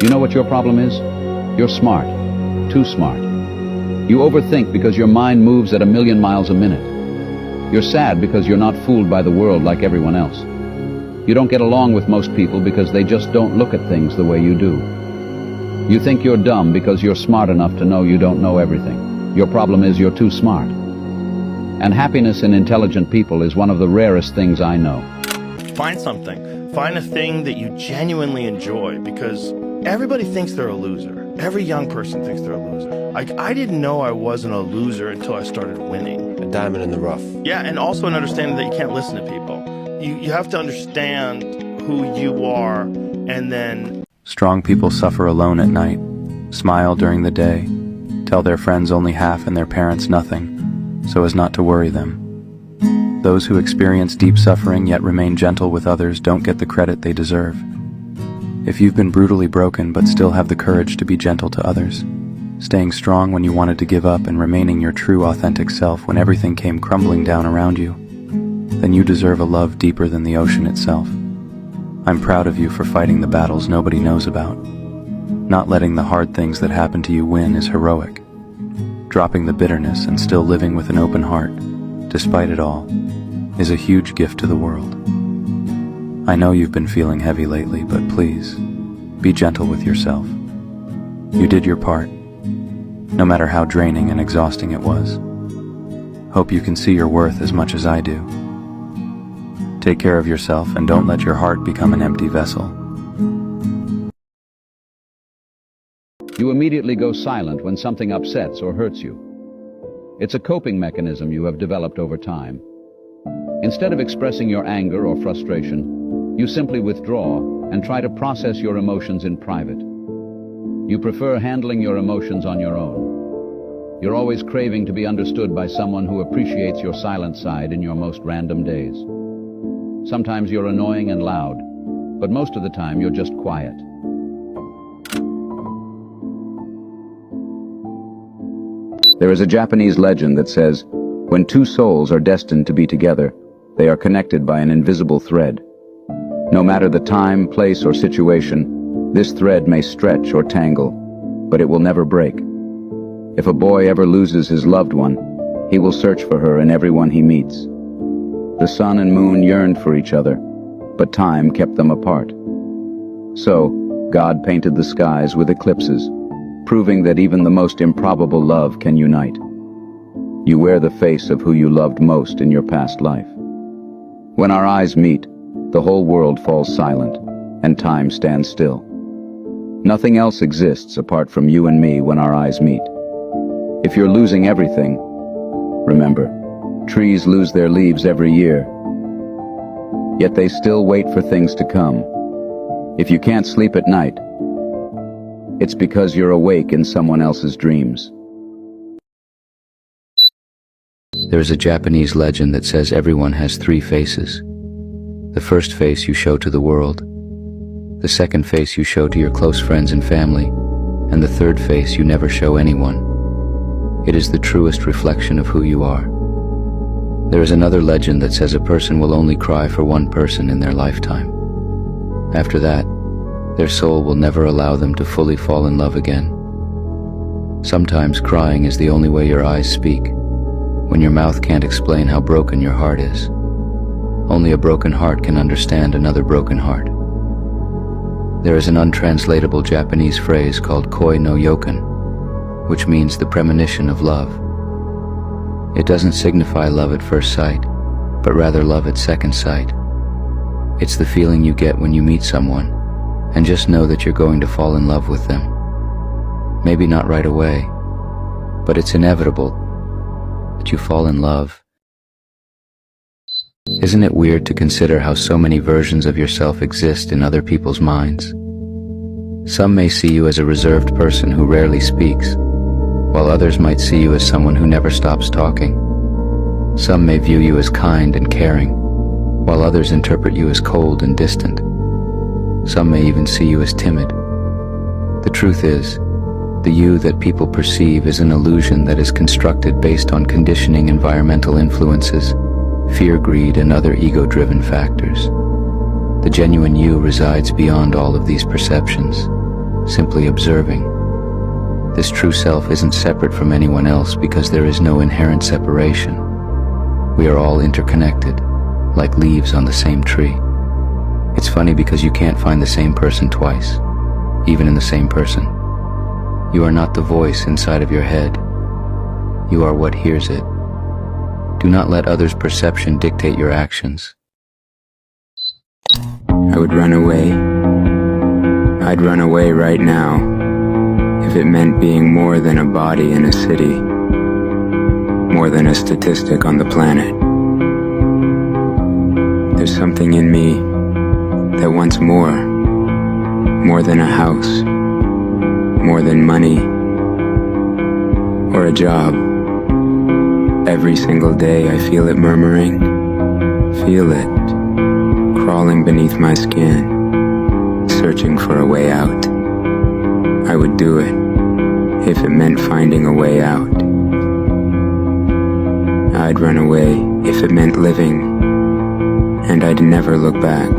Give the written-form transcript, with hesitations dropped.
You know what your problem is? You're smart. Too smart. You overthink because your mind moves at 1,000,000 miles a minute. You're sad because you're not fooled by the world like everyone else. You don't get along with most people because they just don't look at things the way you do. You think you're dumb because you're smart enough to know you don't know everything. Your problem is you're too smart. And happiness in intelligent people is one of the rarest things I know. Find something. Find a thing that you genuinely enjoy, because everybody thinks they're a loser. Every young person thinks they're a loser. Like, I didn't know I wasn't a loser until I started winning. A diamond in the rough. Yeah, and also an understanding that you can't listen to people. You have to understand who you are, and then... Strong people suffer alone at night, smile during the day, tell their friends only half and their parents nothing, so as not to worry them. Those who experience deep suffering yet remain gentle with others don't get the credit they deserve. If you've been brutally broken but still have the courage to be gentle to others, staying strong when you wanted to give up and remaining your true authentic self when everything came crumbling down around you, then you deserve a love deeper than the ocean itself. I'm proud of you for fighting the battles nobody knows about. Not letting the hard things that happen to you win is heroic. Dropping the bitterness and still living with an open heart, despite it all, is a huge gift to the world. I know you've been feeling heavy lately, but please, be gentle with yourself. You did your part, no matter how draining and exhausting it was. Hope you can see your worth as much as I do. Take care of yourself and don't let your heart become an empty vessel. You immediately go silent when something upsets or hurts you. It's a coping mechanism you have developed over time. Instead of expressing your anger or frustration, you simply withdraw and try to process your emotions in private. You prefer handling your emotions on your own. You're always craving to be understood by someone who appreciates your silent side in your most random days. Sometimes you're annoying and loud, but most of the time you're just quiet. There is a Japanese legend that says, when two souls are destined to be together, they are connected by an invisible thread. No matter the time, place, or situation, this thread may stretch or tangle, but it will never break. If a boy ever loses his loved one, he will search for her in everyone he meets. The sun and moon yearned for each other, but time kept them apart. So, God painted the skies with eclipses, proving that even the most improbable love can unite. You wear the face of who you loved most in your past life. When our eyes meet, the whole world falls silent, and time stands still. Nothing else exists apart from you and me when our eyes meet. If you're losing everything, remember, trees lose their leaves every year, yet they still wait for things to come. If you can't sleep at night, it's because you're awake in someone else's dreams. There's a Japanese legend that says everyone has three faces. The first face you show to the world, the second face you show to your close friends and family, and the third face you never show anyone. It is the truest reflection of who you are. There is another legend that says a person will only cry for one person in their lifetime. After that, their soul will never allow them to fully fall in love again. Sometimes crying is the only way your eyes speak, when your mouth can't explain how broken your heart is. Only a broken heart can understand another broken heart. There is an untranslatable Japanese phrase called koi no yokan, which means the premonition of love. It doesn't signify love at first sight, but rather love at second sight. It's the feeling you get when you meet someone, and just know that you're going to fall in love with them. Maybe not right away, but it's inevitable that you fall in love. Isn't it weird to consider how so many versions of yourself exist in other people's minds? Some may see you as a reserved person who rarely speaks, while others might see you as someone who never stops talking. Some may view you as kind and caring, while others interpret you as cold and distant. Some may even see you as timid. The truth is, the you that people perceive is an illusion that is constructed based on conditioning, environmental influences, fear, greed, and other ego-driven factors. The genuine you resides beyond all of these perceptions, simply observing. This true self isn't separate from anyone else because there is no inherent separation. We are all interconnected, like leaves on the same tree. It's funny because you can't find the same person twice, even in the same person. You are not the voice inside of your head. You are what hears it. Do not let others' perception dictate your actions. I would run away. I'd run away right now, if it meant being more than a body in a city, more than a statistic on the planet. There's something in me that wants more than a house, more than money, or a job. Every single day I feel it murmuring, feel it, crawling beneath my skin, searching for a way out. I would do it, if it meant finding a way out. I'd run away, if it meant living, and I'd never look back.